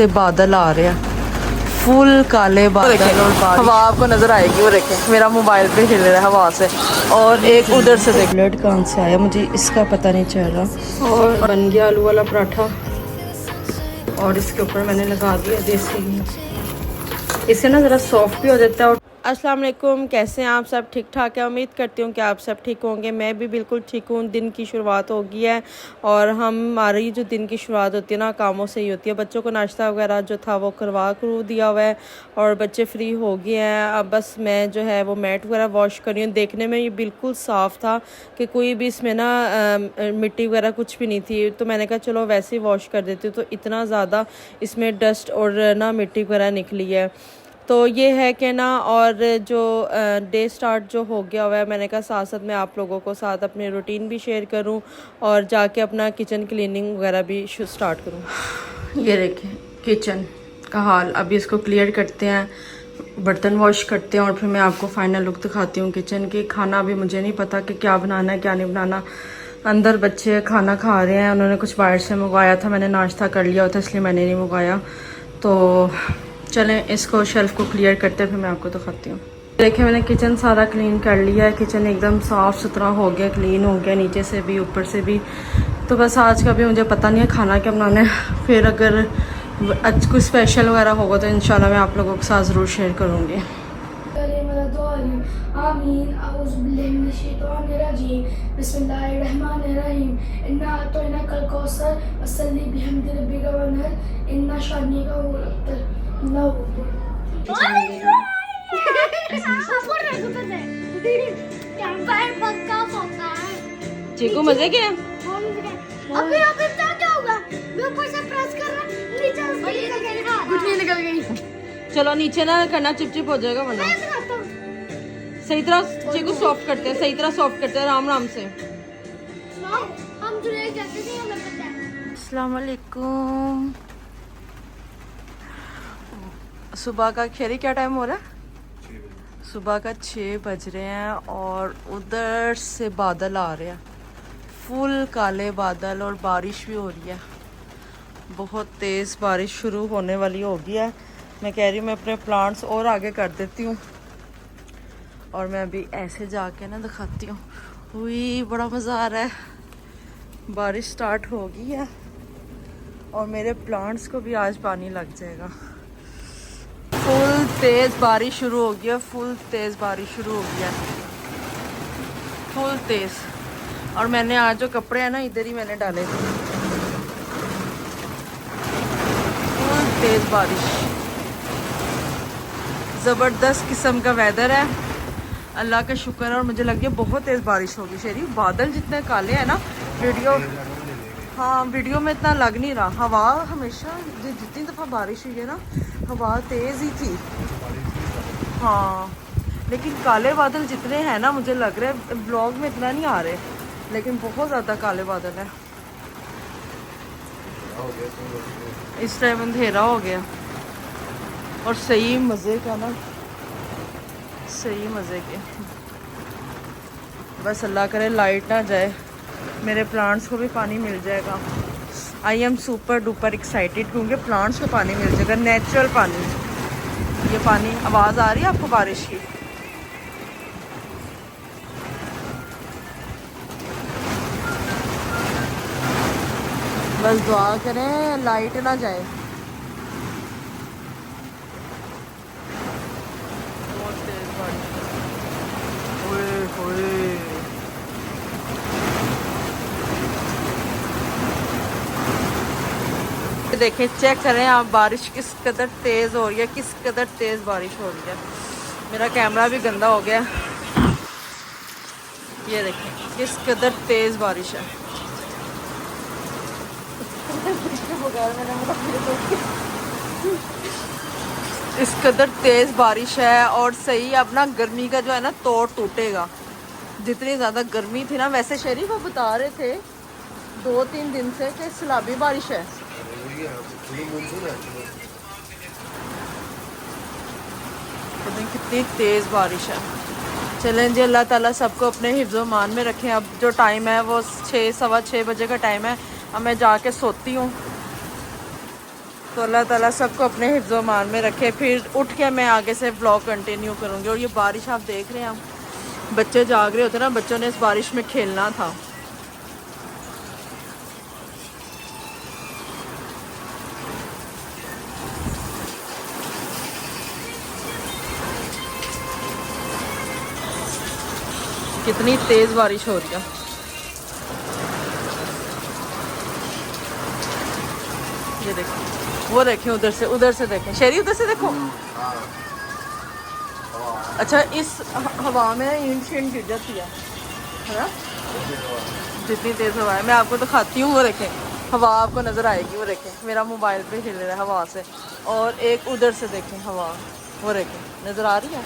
से बादल आ रहे हैं, फुल काले बादल और हवा आपको नजर आएगी। वो देखें मेरा मोबाइल पे हिल रहा है हवा से। और एक उधर से देख ब्लड कहाँ से आया मुझे इसका पता नहीं चल रहा। और बन गया आलू वाला पराठा और इसके ऊपर मैंने लगा दिया देसी घी, इससे ना ज़रा सॉफ्ट भी हो जाता है। और अस्सलाम वालेकुम, कैसे हैं आप सब? ठीक ठाक है, उम्मीद करती हूँ कि आप सब ठीक होंगे। मैं भी बिल्कुल ठीक हूँ। दिन की शुरुआत हो गई है और हमारी जो दिन की शुरुआत होती है ना कामों से ही होती है। बच्चों को नाश्ता वगैरह जो था वो करू दिया हुआ है और बच्चे फ्री हो गए हैं। अब बस मैं जो है वो मैट वगैरह वॉश कर रही हूँ। देखने में ये बिल्कुल साफ़ था कि कोई भी इसमें ना मिट्टी वगैरह कुछ भी नहीं थी, तो मैंने कहा चलो वैसे ही वॉश कर देती हूँ। तो इतना ज़्यादा इसमें डस्ट और ना मिट्टी वगैरह निकली है। तो ये है कि ना, और जो डे स्टार्ट जो हो गया हुआ है, मैंने कहा साथ साथ मैं आप लोगों को साथ अपनी रूटीन भी शेयर करूं और जाके अपना किचन क्लीनिंग वगैरह भी स्टार्ट करूं। ये देखें किचन का हाल। अभी इसको क्लियर करते हैं, बर्तन वॉश करते हैं और फिर मैं आपको फाइनल लुक दिखाती हूँ किचन की। खाना अभी मुझे नहीं पता कि क्या बनाना है क्या नहीं बनाना। अंदर बच्चे खाना खा रहे हैं, उन्होंने कुछ बाहर से मंगवाया था, मैंने नाश्ता कर लिया था इसलिए मैंने नहीं मंगवाया। तो चलें इसको शेल्फ को क्लियर करते हैं फिर मैं आपको दिखाती हूँ। देखिए मैंने किचन सारा क्लीन कर लिया है। किचन एकदम साफ़ सुथरा हो गया, क्लीन हो गया, नीचे से भी ऊपर से भी। तो बस आज का भी मुझे पता नहीं है खाना क्या बनाना है। फिर अगर आज कुछ स्पेशल वगैरह होगा तो इंशाल्लाह मैं आप लोगों के साथ ज़रूर शेयर करूँगी। चीकू मजे के निकल गई। चलो नीचे ना करना, चिपचिप हो जाएगा वरना। सही तरह चीकू सॉफ्ट करते हैं, सही तरह सॉफ्ट करते हैं, आराम आराम से। अस्सलाम वालेकुम। सुबह का खैरी क्या टाइम हो रहा है? सुबह का 6 बज रहे हैं और उधर से बादल आ रहे हैं, फुल काले बादल और बारिश भी हो रही है। बहुत तेज़ बारिश शुरू होने वाली हो गई है। मैं कह रही हूँ मैं अपने प्लांट्स और आगे कर देती हूँ और मैं अभी ऐसे जाके ना दिखाती हूँ। हुई बड़ा मज़ा आ रहा है। बारिश स्टार्ट हो गई है और मेरे प्लांट्स को भी आज पानी लग जाएगा। फुल तेज़ बारिश शुरू हो गया, फुल तेज़ बारिश शुरू हो गया, फुल तेज़। और मैंने आज जो कपड़े हैं ना इधर ही मैंने डाले थे। फुल तेज़ बारिश, ज़बरदस्त किस्म का वेदर है, अल्लाह का शुक्र है। और मुझे लग गया बहुत तेज़ बारिश होगी। शेरी बादल जितने काले हैं ना वीडियो में इतना लग नहीं रहा। हवा हमेशा जितनी दफ़ा बारिश हुई है ना हवा तेज़ ही थी। हाँ लेकिन काले बादल जितने हैं ना मुझे लग रहा है ब्लॉग में इतना नहीं आ रहे, लेकिन बहुत ज़्यादा काले बादल है। इस टाइम अंधेरा हो गया और सही मज़े का ना, सही मज़े के। बस अल्लाह करे लाइट ना जाए, मेरे प्लांट्स को भी पानी मिल जाएगा। I am super duper excited क्योंकि प्लांट्स को पानी मिल जाएगा, नेचुरल पानी। ये पानी, आवाज़ आ रही है आपको बारिश की? बस दुआ करें लाइट ना जाए। बहुत तेज बारिश। ओए होए, देखें चेक करें आप बारिश किस कदर तेज़ हो रही है, किस कदर तेज़ बारिश हो रही है। मेरा कैमरा भी गंदा हो गया। ये देखें किस कदर तेज़ बारिश है। इस कदर तेज़ बारिश है और सही अपना गर्मी का जो है ना तोड़ टूटेगा। जितनी ज़्यादा गर्मी थी ना, वैसे शरीफ वो बता रहे थे 2-3 दिन से कि सैलाबी बारिश है। कितनी तेज़ बारिश है। चलें जी, अल्लाह ताला सबको अपने हिफ्ज़-ओ-मान में रखें। अब जो टाइम है वो 6 सवा 6 बजे का टाइम है। अब मैं जाके सोती हूँ। तो अल्लाह ताला सबको अपने हिफ्ज़ मान में रखे। फिर उठ के मैं आगे से ब्लॉग कंटिन्यू करूँगी। और ये बारिश आप देख रहे हैं, हम बच्चे जाग रहे होते ना, बच्चों ने इस बारिश में खेलना था। कितनी तेज़ बारिश हो रही है। ये देखिए, वो देखें उधर से देखें, शहरी उधर से देखो। अच्छा, इस हवा में ईंट शींट गिर जाती है ना, जितनी तेज़ हवा है। मैं आपको तो खाती हूँ, वो देखें हवा आपको नज़र आएगी। वो देखें मेरा मोबाइल पे हिल रहा है हवा से। और एक उधर से देखें हवा, वो देखें नज़र आ रही है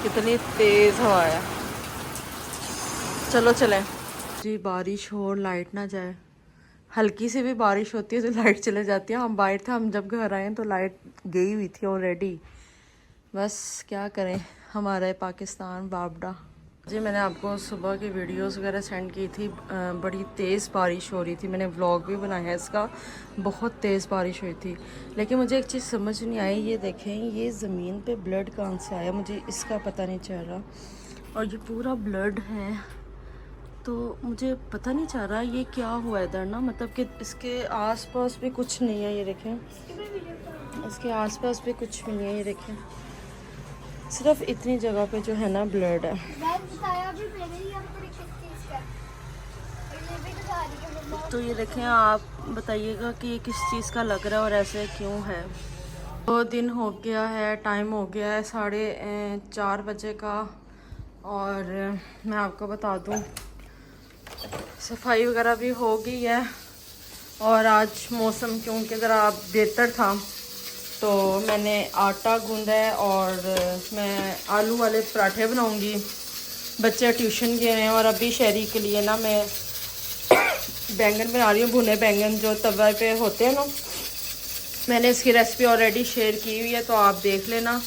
कितनी तेज़ हवा है। चलो चलें जी। बारिश हो और लाइट ना जाए, हल्की सी भी बारिश होती है तो लाइट चले जाती है। हम बाहर थे, हम जब घर आए तो लाइट गई हुई थी ऑलरेडी। बस क्या करें, हमारा पाकिस्तान बाबड़ा जी। मैंने आपको सुबह की वीडियोस वगैरह सेंड की थी। बड़ी तेज़ बारिश हो रही थी, मैंने व्लॉग भी बनाया है इसका। बहुत तेज़ बारिश हुई थी, लेकिन मुझे एक चीज़ समझ नहीं आई। ये देखें, ये ज़मीन पे ब्लड कहाँ से आया, मुझे इसका पता नहीं चल रहा। और ये पूरा ब्लड है, तो मुझे पता नहीं चल रहा ये क्या हुआ इधर ना। मतलब कि इसके आसपास भी कुछ नहीं है। ये देखें, इसके आसपास भी कुछ भी नहीं है। ये देखें, सिर्फ इतनी जगह पे जो है ना ब्लड है। तो ये देखें, आप बताइएगा कि ये किस चीज़ का लग रहा है और ऐसे क्यों है। 2 दिन हो गया है, टाइम हो गया है 4:30 बजे का। और मैं आपको बता दूं, सफाई वगैरह भी हो गई है। और आज मौसम क्योंकि ज़रा बेहतर था, तो मैंने आटा गूंदा है और मैं आलू वाले पराठे बनाऊंगी। बच्चे ट्यूशन गए हैं। और अभी शहरी के लिए ना मैं बैंगन बना रही हूँ, भुने बैंगन जो तवे पे होते हैं ना। मैंने इसकी रेसिपी ऑलरेडी शेयर की हुई है, तो आप देख लेना।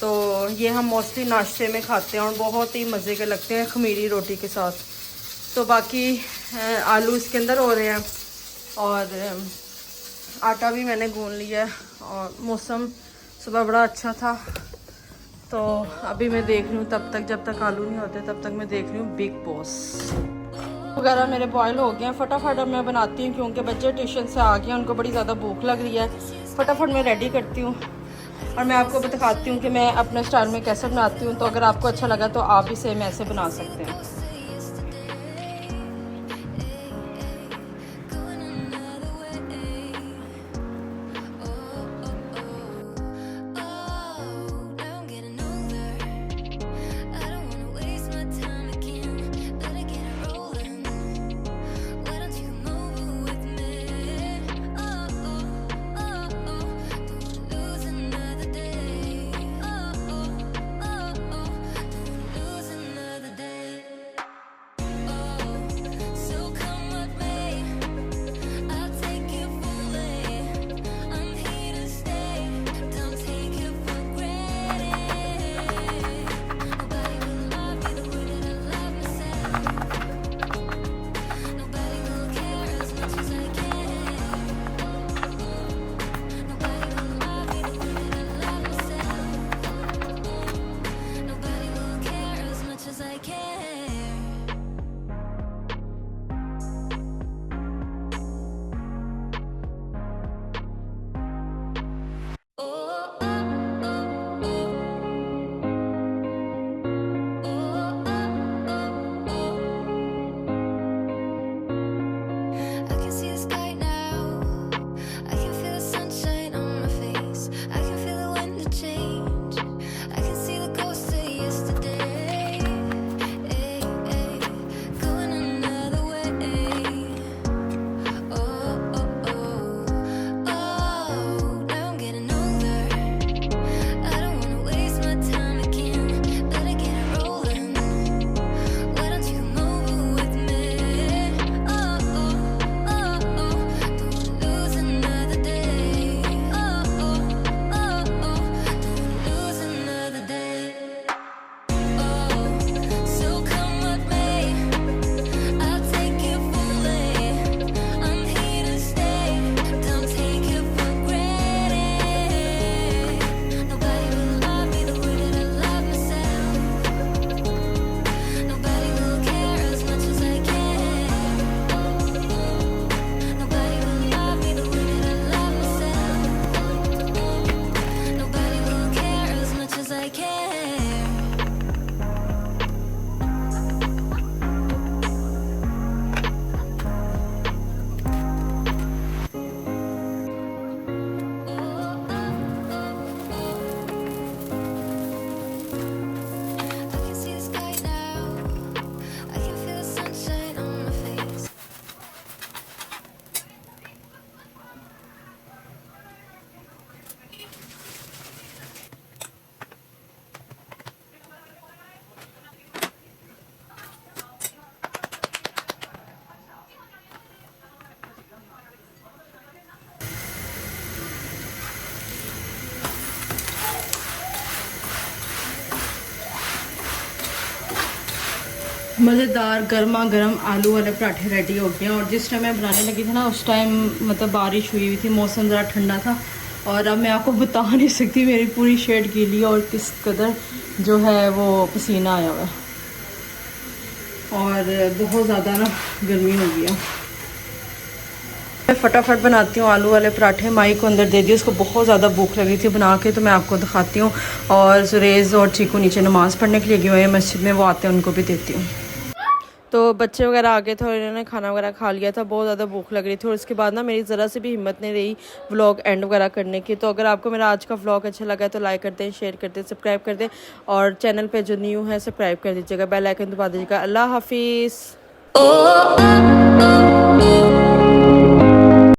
तो ये हम मोस्टली नाश्ते में खाते हैं और बहुत ही मज़े के लगते हैं खमीरी रोटी के साथ। तो बाकी आलू इसके अंदर हो रहे हैं और आटा भी मैंने गूंद लिया है। और मौसम सुबह बड़ा अच्छा था, तो अभी मैं देख रही हूँ तब तक, जब तक आलू नहीं होते तब तक मैं देख रही हूँ बिग बॉस वगैरह। मेरे बॉयल हो गए हैं, फटाफट अब मैं बनाती हूँ क्योंकि बच्चे ट्यूशन से आ गए हैं, उनको बड़ी ज़्यादा भूख लग रही है। फटाफट मैं रेडी करती हूँ और मैं आपको दिखाती हूँ कि मैं अपने स्टाइल में कैसे बनाती हूँ। तो अगर आपको अच्छा लगा तो आप भी सेम ऐसे बना सकते हैं। मज़ेदार गर्मा गर्म आलू वाले पराठे रेडी हो गए हैं। और जिस टाइम मैं बनाने लगी थी ना उस टाइम मतलब बारिश हुई हुई थी, मौसम ज़रा ठंडा था। और अब मैं आपको बता नहीं सकती मेरी पूरी शर्ट गीली और किस कदर जो है वो पसीना आया हुआ है, और बहुत ज़्यादा ना गर्मी हो गई है। मैं फटाफट बनाती हूँ आलू वाले पराठे। माई को अंदर दे दिए, उसको बहुत ज़्यादा भूख लगी थी बना के, तो मैं आपको दिखाती हूँ। और जुरेज़ और चीकू नीचे नमाज़ पढ़ने के लिए गए हुए हैं मस्जिद में, वो आते हैं उनको भी देती हूँ। तो बच्चे वगैरह आ गए थे और इन्होंने खाना वगैरह खा लिया था। बहुत ज़्यादा भूख लग रही थी और उसके बाद ना मेरी ज़रा से भी हिम्मत नहीं रही व्लॉग एंड वगैरह करने की। तो अगर आपको मेरा आज का व्लॉग अच्छा लगा है तो लाइक कर दें, शेयर कर दें, सब्सक्राइब कर दें, और चैनल पे जो न्यू है सब्सक्राइब कर दीजिएगा, बेल आइकन दबा दीजिएगा। अल्लाह हाफिज़।